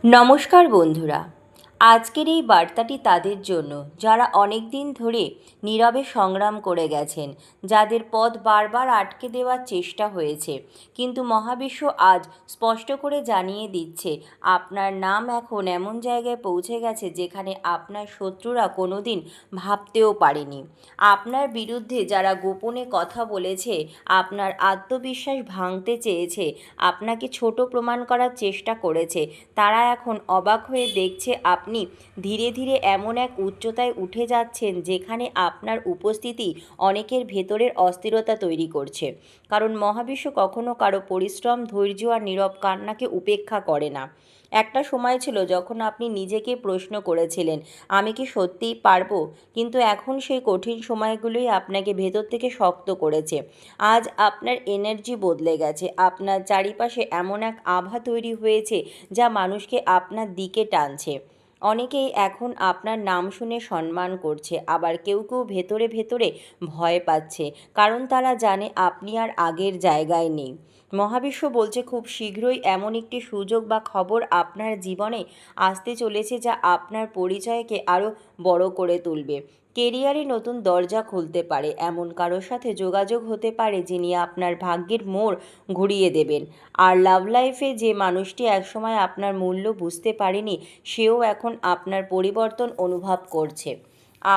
নমস্কার বন্ধুরা। আজকের এই বার্তাটি তাদের জন্য যারা অনেক দিন ধরে নীরবে সংগ্রাম করে গেছেন, যাদের পথ বারবার আটকে দেওয়ার চেষ্টা হয়েছে, কিন্তু মহাবিশ্ব আজ স্পষ্ট করে জানিয়ে দিচ্ছে আপনার নাম এখন এমন জায়গায় পৌঁছে গেছে যেখানে আপনার শত্রুরা কোনোদিন ভাবতেও পারেনি। আপনার বিরুদ্ধে যারা গোপনে কথা বলেছে, আপনার আত্মবিশ্বাস ভাঙতে চেয়েছে, আপনাকে ছোট প্রমাণ করার চেষ্টা করেছে, তারা এখন অবাক হয়ে দেখছে আপনি ধীরে ধীরে এমন এক উচ্চতায় উঠে যাচ্ছেন যেখানে আপনার উপস্থিতি অনেকের ভেতরের অস্থিরতা তৈরি করছে। কারণ মহাবিশ্ব কখনো কারো পরিশ্রম, ধৈর্য আর নীরব কান্নাকে উপেক্ষা করে না। একটা সময় ছিল যখন আপনি নিজেকে প্রশ্ন করেছিলেন, আমি কি সত্যিই পারবো? কিন্তু এখন সেই কঠিন সময়গুলোই আপনাকে ভেতর থেকে শক্ত করেছে। আজ আপনার এনার্জি বদলে গেছে, আপনার চারিপাশে এমন এক আভা তৈরি হয়েছে যা মানুষকে আপনার দিকে টানছে। অনেকেই এখন আপনার নাম শুনে সম্মান করছে, আবার কেউ কেউ ভেতরে ভেতরে ভয় পাচ্ছে, কারণ তারা জানে আপনি আর আগের জায়গায় নেই। মহাবিশ্ব বলছে খুব শীঘ্রই এমন একটি সুযোগ বা খবর আপনার জীবনে আসতে চলেছে যা আপনার পরিচয়কে আরও বড় করে তুলবে। কেরিয়ারে নতুন দরজা খুলতে পারে, এমন কারোর সাথে যোগাযোগ হতে পারে যিনি আপনার ভাগ্যের মোড় ঘুরিয়ে দেবেন। আর লাভ লাইফে যে মানুষটি একসময় আপনার মূল্য বুঝতে পারেনি, সেও এখন আপনার পরিবর্তন অনুভব করছে।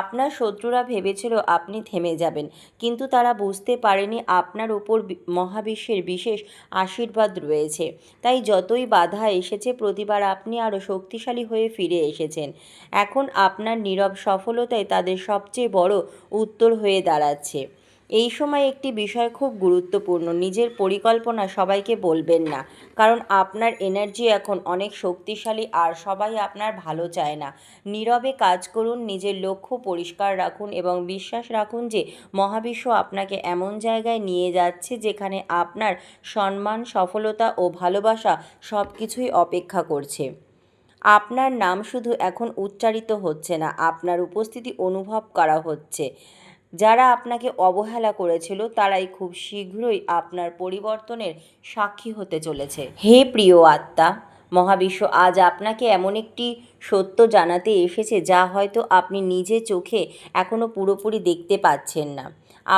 আপনার শত্রুরা ভেবেছিল আপনি থেমে যাবেন, কিন্তু তারা বুঝতে পারেনি আপনার উপর মহাবিশ্বের বিশেষ আশীর্বাদ রয়েছে। তাই যতই বাধা এসেছে, প্রতিবার আপনি আরও শক্তিশালী হয়ে ফিরে এসেছেন। এখন আপনার নীরব সফলতাই তাদের সবচেয়ে বড় উত্তর হয়ে দাঁড়াচ্ছে। এই সময় একটি বিষয় খুব গুরুত্বপূর্ণ, নিজের পরিকল্পনা সবাইকে বলবেন না, কারণ আপনার এনার্জি এখন অনেক শক্তিশালী আর সবাই আপনার ভালো চায় না। নীরবে কাজ করুন, নিজের লক্ষ্য পরিষ্কার রাখুন এবং বিশ্বাস রাখুন যে মহাবিশ্ব আপনাকে এমন জায়গায় নিয়ে যাচ্ছে যেখানে আপনার সম্মান, সফলতা ও ভালোবাসা সব কিছুই অপেক্ষা করছে। আপনার নাম শুধু এখন উচ্চারিত হচ্ছে না, আপনার উপস্থিতি অনুভব করা হচ্ছে। যারা আপনাকে অবহেলা করেছিল তারাই খুব শীঘ্রই আপনার পরিবর্তনের সাক্ষী হতে চলেছে। হে প্রিয় আত্মা, মহাবিশ্ব আজ আপনাকে এমন একটি সত্য জানাতে এসেছে যা হয়তো আপনি নিজে চোখে এখনও পুরোপুরি দেখতে পাচ্ছেন না।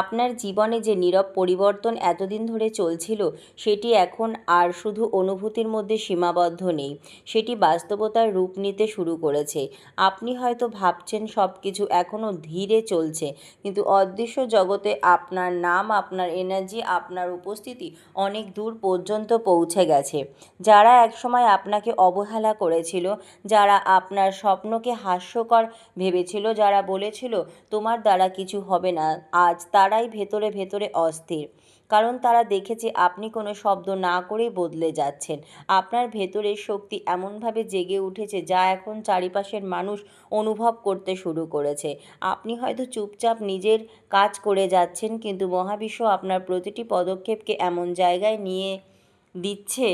আপনার জীবনে যে নীরব পরিবর্তন এতদিন ধরে চলছিল, সেটি এখন আর শুধু অনুভূতির মধ্যে সীমাবদ্ধ নেই, সেটি বাস্তবতার রূপ নিতে শুরু করেছে। আপনি হয়তো ভাবছেন সব কিছু এখনও ধীরে চলছে, কিন্তু অদৃশ্য জগতে আপনার নাম, আপনার এনার্জি, আপনার উপস্থিতি অনেক দূর পর্যন্ত পৌঁছে গেছে। যারা একসময় আপনাকে অবহেলা করেছিল, যারা আপনার স্বপ্নকে হাস্যকর ভেবেছিল, যারা বলেছিল তোমার দ্বারা কিছু হবে না, আজ তারাই ভেতরে ভেতরে অস্থির। কারণ তারা দেখেছে আপনি কোনো শব্দ না করেই বদলে যাচ্ছেন। আপনার ভেতরের শক্তি এমনভাবে জেগে উঠেছে যা এখন চারিপাশের মানুষ অনুভব করতে শুরু করেছে। আপনি হয়তো চুপচাপ নিজের কাজ করে যাচ্ছেন, কিন্তু মহাবিশ্ব আপনার প্রতিটি পদক্ষেপকে এমন জায়গায় নিয়ে দিচ্ছে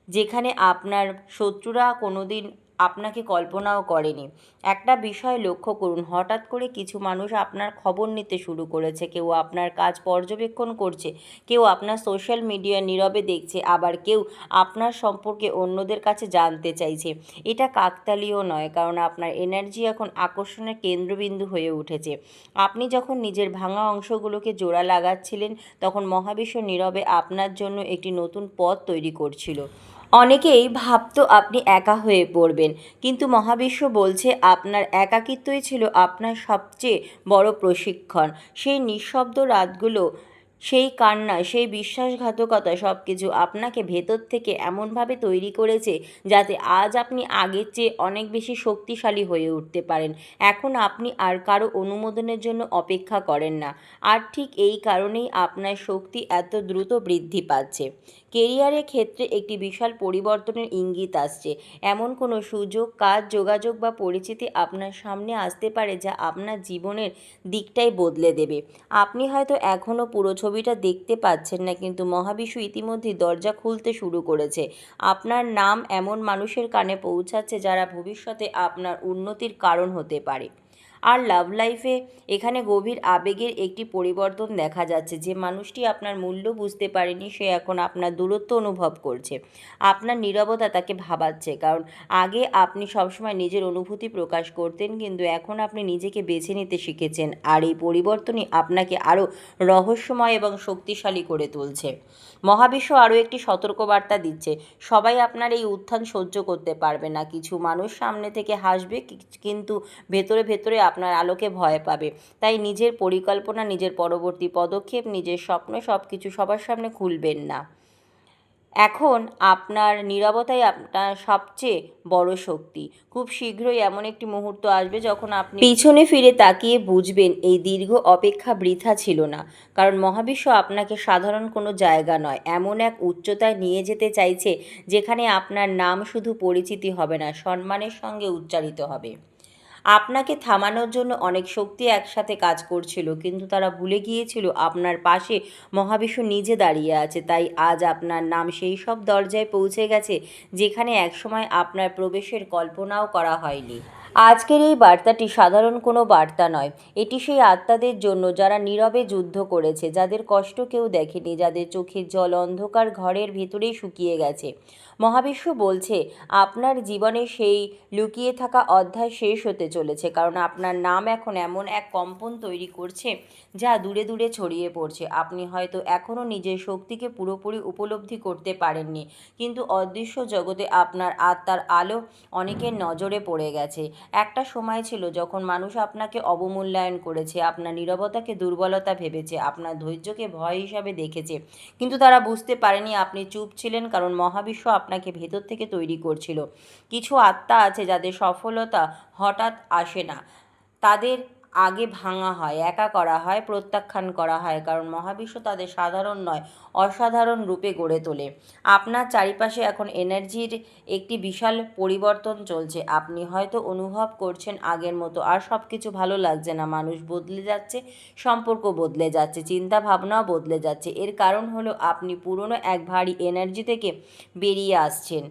যেখানে আপনার শত্রুরা কোনোদিন আপনাকে কল্পনাও করেনি। একটা বিষয় লক্ষ্য করুন, হঠাৎ করে কিছু মানুষ আপনার খবর নিতে শুরু করেছে। কেউ আপনার কাজ পর্যবেক্ষণ করছে, কেউ আপনার সোশ্যাল মিডিয়া নীরবে দেখছে, আবার কেউ আপনার সম্পর্কে অন্যদের কাছে জানতে চাইছে। এটা কাকতালীয় নয়, কারণ আপনার এনার্জি এখন আকর্ষণের কেন্দ্রবিন্দু হয়ে উঠেছে। আপনি যখন নিজের ভাঙা অংশগুলোকে জোড়া লাগাচ্ছিলেন, তখন মহাবিশ্ব নীরবে আপনার জন্য একটি নতুন পথ তৈরি করছিল। অনেকেই ভাবতো আপনি একা হয়ে পড়বেন, কিন্তু মহাবিশ্ব বলছে আপনার একাকিত্বই ছিল আপনার সবচেয়ে বড় প্রশিক্ষণ। সেই নিঃশব্দ রাতগুলো, সেই কান্না, সেই বিশ্বাসঘাতকতা সব কিছু আপনাকে ভেতর থেকে এমনভাবে তৈরি করেছে যাতে আজ আপনি আগের চেয়ে অনেক বেশি শক্তিশালী হয়ে উঠতে পারেন। এখন আপনি আর কারো অনুমোদনের জন্য অপেক্ষা করেন না, আর ঠিক এই কারণেই আপনার শক্তি এত দ্রুত বৃদ্ধি পাচ্ছে। কেরিয়ারের ক্ষেত্রে একটি বিশাল পরিবর্তনের ইঙ্গিত আসছে। এমন কোনো সুযোগ, কাজ, যোগাযোগ বা পরিচিতি আপনার সামনে আসতে পারে যা আপনার জীবনের দিকটাই বদলে দেবে। আপনি হয়তো এখনও পুরো ছবিটা দেখতে পাচ্ছেন না, কিন্তু মহাবিশ্ব ইতিমধ্যেই দরজা খুলতে শুরু করেছে। আপনার নাম এমন মানুষের কানে পৌঁছাচ্ছে যারা ভবিষ্যতে আপনার উন্নতির কারণ হতে পারে। আর লাভ লাইফে এখানে গভীর আবেগের একটি পরিবর্তন দেখা যাচ্ছে। যে মানুষটি আপনার মূল্য বুঝতে পারেনি সে এখন আপনার দূরত্ব অনুভব করছে। আপনার নীরবতা তাকে ভাবাচ্ছে, কারণ আগে আপনি সবসময় নিজের অনুভূতি প্রকাশ করতেন, কিন্তু এখন আপনি নিজেকে বেছে নিতে শিখেছেন। আর এই পরিবর্তনই আপনাকে আরও রহস্যময় এবং শক্তিশালী করে তুলছে। মহাবিশ্ব আরও একটি সতর্কবার্তা দিচ্ছে, সবাই আপনার এই উত্থান সহ্য করতে পারবে না। কিছু মানুষ সামনে থেকে হাসবে, কিন্তু ভেতরে ভেতরে আপনার আলোকে ভয় পাবে। তাই নিজের পরিকল্পনা, নিজের পরবর্তী পদক্ষেপ, নিজের স্বপ্ন সব কিছু সবার সামনে খুলবেন না। এখন আপনার নীরবতাই আপনার সবচেয়ে বড় শক্তি। খুব শীঘ্রই এমন একটি মুহূর্ত আসবে যখন আপনি পিছনে ফিরে তাকিয়ে বুঝবেন এই দীর্ঘ অপেক্ষা বৃথা ছিল না। কারণ মহাবিশ্ব আপনাকে সাধারণ কোনো জায়গা নয়, এমন এক উচ্চতায় নিয়ে যেতে চাইছে যেখানে আপনার নাম শুধু পরিচিতি হবে না, সম্মানের সঙ্গে উচ্চারিত হবে। আপনাকে থামানোর জন্য অনেক শক্তি একসাথে কাজ করছিল, কিন্তু তারা ভুলে গিয়েছিল আপনার পাশে মহাবিশ্ব নিজে দাঁড়িয়ে আছে। তাই আজ আপনার নাম সেই সব দরজায় পৌঁছে গেছে যেখানে একসময় আপনার প্রবেশের কল্পনাও করা হয়নি। আজকের এই বার্তাটি সাধারণ কোনো বার্তা নয়, এটি সেই আত্মাদের জন্য যারা নীরবে যুদ্ধ করেছে, যাদের কষ্ট কেউ দেখেনি, যাদের চোখের জল অন্ধকার ঘরের ভেতরেই শুকিয়ে গেছে। মহাবিশ্ব বলছে আপনার জীবনে সেই লুকিয়ে থাকা অধ্যায় শেষ হতে চলেছে, কারণ আপনার নাম এখন এমন এক কম্পন তৈরি করছে যা দূরে দূরে ছড়িয়ে পড়ছে। আপনি হয়তো এখনও নিজের শক্তিকে পুরোপুরি উপলব্ধি করতে পারেননি, কিন্তু অদৃশ্য জগতে আপনার আত্মার আলো অনেকের নজরে পড়ে গেছে। একটা সময় ছিল যখন মানুষ আপনাকে অবমূল্যায়ন করেছে, আপনার নীরবতাকে দুর্বলতা ভেবেছে, আপনার ধৈর্যকে ভয় হিসাবে দেখেছে, কিন্তু তারা বুঝতে পারেনি আপনি চুপ ছিলেন, কারণ মহাবিশ্ব আপনাকে ভেতর থেকে তৈরি করছিল। কিছু আত্মা আছে যাদের সফলতা হঠাৎ আসে না, তাদের আগে ভাঙা হয়, একা করা হয়, প্রত্যাখ্যান করা হয়, কারণ মহাবিশ্ব তাদের সাধারণ নয়, অসাধারণ রূপে গড়ে তোলে। আপনার চারিপাশে এখন এনার্জির একটি বিশাল পরিবর্তন চলছে। আপনি হয়তো অনুভব করছেন আগের মতো আর সব কিছু ভালো লাগছে না। মানুষ বদলে যাচ্ছে, সম্পর্ক বদলে যাচ্ছে, চিন্তা ভাবনাও বদলে যাচ্ছে। এর কারণ হলো আপনি পুরনো এক ভারী এনার্জি থেকে বেরিয়ে আসছেন।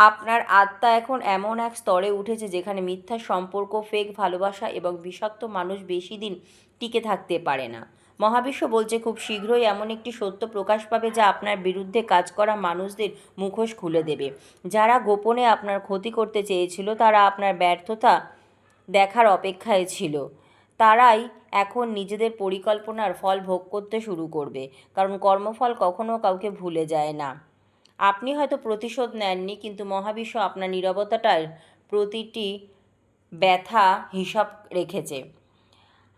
আপনার আত্মা এখন এমন এক স্তরে উঠেছে যেখানে মিথ্যা সম্পর্ক, ফেক ভালোবাসা এবং বিষাক্ত মানুষ বেশি দিন টিকে থাকতে পারে না। মহাবিশ্ব বলছে খুব শীঘ্রই এমন একটি সত্য প্রকাশ পাবে যা আপনার বিরুদ্ধে কাজ করা মানুষদের মুখোশ খুলে দেবে। যারা গোপনে আপনার ক্ষতি করতে চেয়েছিল, তারা আপনার ব্যর্থতা দেখার অপেক্ষায় ছিল, তারাই এখন নিজেদের পরিকল্পনার ফল ভোগ করতে শুরু করবে, কারণ কর্মফল কখনো কাউকে ভুলে যায় না। আপনি হয়তো প্রতিশোধ নেননি, কিন্তু মহাবিশ্ব আপনার নীরবতাটার প্রতিটি ব্যথা হিসাব রেখেছে।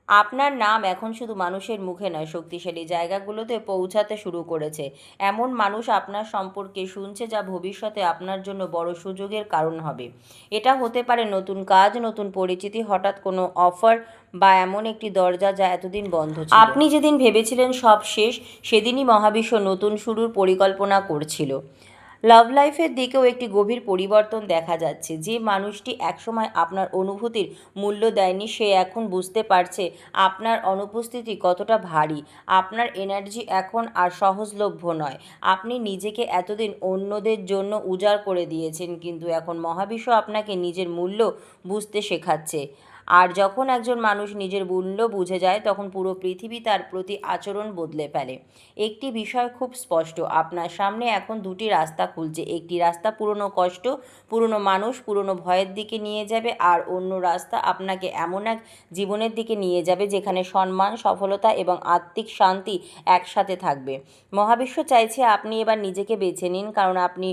আপনার নাম এখন শুধু মানুষের মুখে নয়, শক্তিশালী জায়গাগুলোতে পৌঁছাতে শুরু করেছে। এমন মানুষ আপনার সম্পর্কে শুনছে যা ভবিষ্যতে আপনার জন্য বড় সুযোগের কারণ হবে। এটা হতে পারে নতুন কাজ, নতুন পরিচিতি, হঠাৎ কোনো অফার, বা এমন একটি দরজা যা এতদিন বন্ধ ছিল। আপনি যেদিন ভেবেছিলেন সব শেষ, সেদিনই মহাবিশ্ব নতুন শুরুর পরিকল্পনা করছিল। লাভ লাইফের দিকেও একটি গভীর পরিবর্তন দেখা যাচ্ছে। যে মানুষটি একসময় আপনার অনুভূতির মূল্য দেয়নি, সে এখন বুঝতে পারছে আপনার অনুপস্থিতি কতটা ভারী। আপনার এনার্জি এখন আর সহজলভ্য নয়। আপনি নিজেকে এতদিন অন্যদের জন্য উজাড় করে দিয়েছেন, কিন্তু এখন মহাবিশ্ব আপনাকে নিজের মূল্য বুঝতে শেখাচ্ছে। আর যখন একজন মানুষ নিজের মূল্য বুঝে যায়, তখন পুরো পৃথিবী তার প্রতি আচরণ বদলে ফেলে। একটি বিষয় খুব স্পষ্ট, আপনার সামনে এখন দুটি রাস্তা খুলছে। একটি রাস্তা পুরনো কষ্ট, পুরনো মানুষ, পুরনো ভয়ের দিকে নিয়ে যাবে, আর অন্য রাস্তা আপনাকে এমন এক জীবনের দিকে নিয়ে যাবে যেখানে সম্মান, সফলতা এবং আত্মিক শান্তি একসাথে থাকবে। মহাবিশ্ব চাইছে আপনি এবার নিজেকে বেছে নিন, কারণ আপনি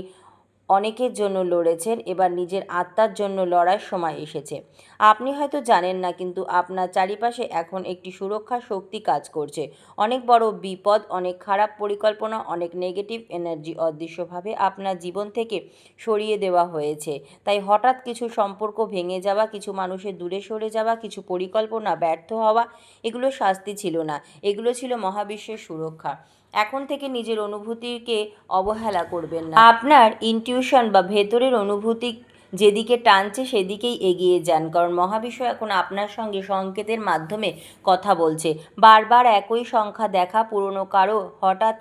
অনেকের জন্য লড়েছেন, এবার নিজের আত্মার জন্য লড়ার সময় এসেছে। আপনি হয়তো জানেন না, কিন্তু আপনার চারিপাশে এখন একটি সুরক্ষা শক্তি কাজ করছে। অনেক বড় বিপদ, অনেক খারাপ পরিকল্পনা, অনেক নেগেটিভ এনার্জি অদৃশ্যভাবে আপনার জীবন থেকে সরিয়ে দেওয়া হয়েছে। তাই হঠাৎ কিছু সম্পর্ক ভেঙে যাওয়া, কিছু মানুষের দূরে সরে যাওয়া, কিছু পরিকল্পনা ব্যর্থ হওয়া, এগুলো শাস্তি ছিল না, এগুলো ছিল মহাবিশ্বের সুরক্ষা। এখন থেকে নিজের অনুভূতিকে অবহেলা করবেন না। আপনার ইনটিউশন বা ভেতরের অনুভূতি যেদিকে টানছে সেদিকেই এগিয়ে যান, কারণ মহাবিশ্ব এখন আপনার সঙ্গে সংকেতের মাধ্যমে কথা বলছে। বারবার একই সংখ্যা দেখা, পুরনো কারো হঠাৎ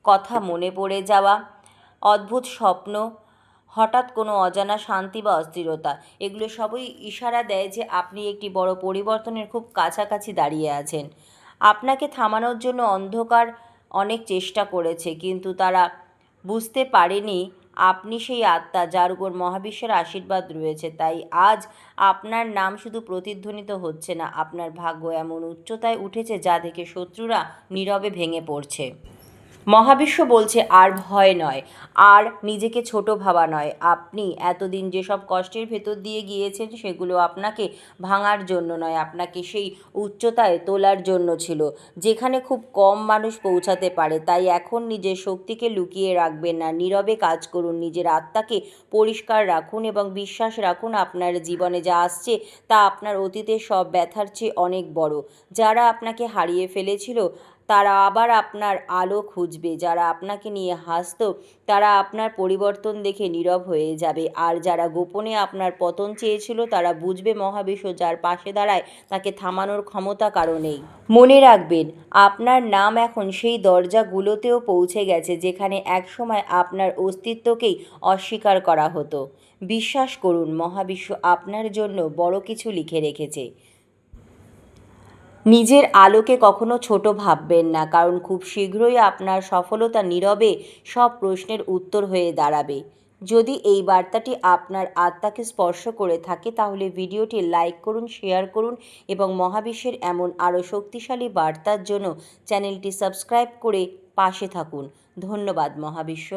কথা মনে পড়ে যাওয়া, অদ্ভুত স্বপ্ন, হঠাৎ কোনো অজানা শান্তি বা অস্থিরতা, এগুলো সবই ইশারা দেয় যে আপনি একটি বড় পরিবর্তনের খুব কাছাকাছি দাঁড়িয়ে আছেন। আপনাকে থামানোর জন্য অন্ধকার অনেক চেষ্টা করেছে, কিন্তু তারা বুঝতে পারেনি আপনি সেই আত্মা যার উপর মহাবিশ্বের আশীর্বাদ রয়েছে। তাই আজ আপনার নাম শুধু প্রতিধ্বনিত হচ্ছে না, আপনার ভাগ্য এমন উচ্চতায় উঠেছে যা দেখে শত্রুরা নীরবে ভেঙে পড়ছে। মহাবিশ্ব বলছে আর ভয় নয়, আর নিজেকে ছোট ভাবা নয়। আপনি এতদিন যেসব কষ্টের ভেতর দিয়ে গিয়েছেন সেগুলো আপনাকে ভাঙার জন্য নয়, আপনাকে সেই উচ্চতায় তোলার জন্য ছিল যেখানে খুব কম মানুষ পৌঁছাতে পারে। তাই এখন নিজের শক্তিকে লুকিয়ে রাখবেন না, নীরবে কাজ করুন, নিজের আত্মাকে পরিষ্কার রাখুন এবং বিশ্বাস রাখুন আপনার জীবনে যা আসছে তা আপনার অতীতের সব ব্যথার চেয়ে অনেক বড়। যারা আপনাকে হারিয়ে ফেলেছিল তারা আবার আপনার আলো খুঁজবে, যারা আপনাকে নিয়ে হাসত তারা আপনার পরিবর্তন দেখে নীরব হয়ে যাবে, আর যারা গোপনে আপনার পতন চেয়েছিল তারা বুঝবে মহাবিশ্ব যার পাশে দাঁড়ায় তাকে থামানোর ক্ষমতা কারো নেই। মনে রাখবেন, আপনার নাম এখন সেই দরজাগুলোতেও পৌঁছে গেছে যেখানে একসময় আপনার অস্তিত্বকেই অস্বীকার করা হতো। বিশ্বাস করুন, মহাবিশ্ব আপনার জন্য বড় কিছু লিখে রেখেছে। নিজের আলোকে কখনো ছোট ভাববেন না, কারণ খুব শীঘ্রই আপনার সফলতা নীরবে সব প্রশ্নের উত্তর হয়ে দাঁড়াবে। যদি এই বার্তাটি আপনার আত্মাকে স্পর্শ করে থাকে তাহলে ভিডিওটি লাইক করুন, শেয়ার করুন এবং মহাবিশ্বের এমন আরও শক্তিশালী বার্তার জন্য চ্যানেলটি সাবস্ক্রাইব করে পাশে থাকুন। ধন্যবাদ মহাবিশ্ব।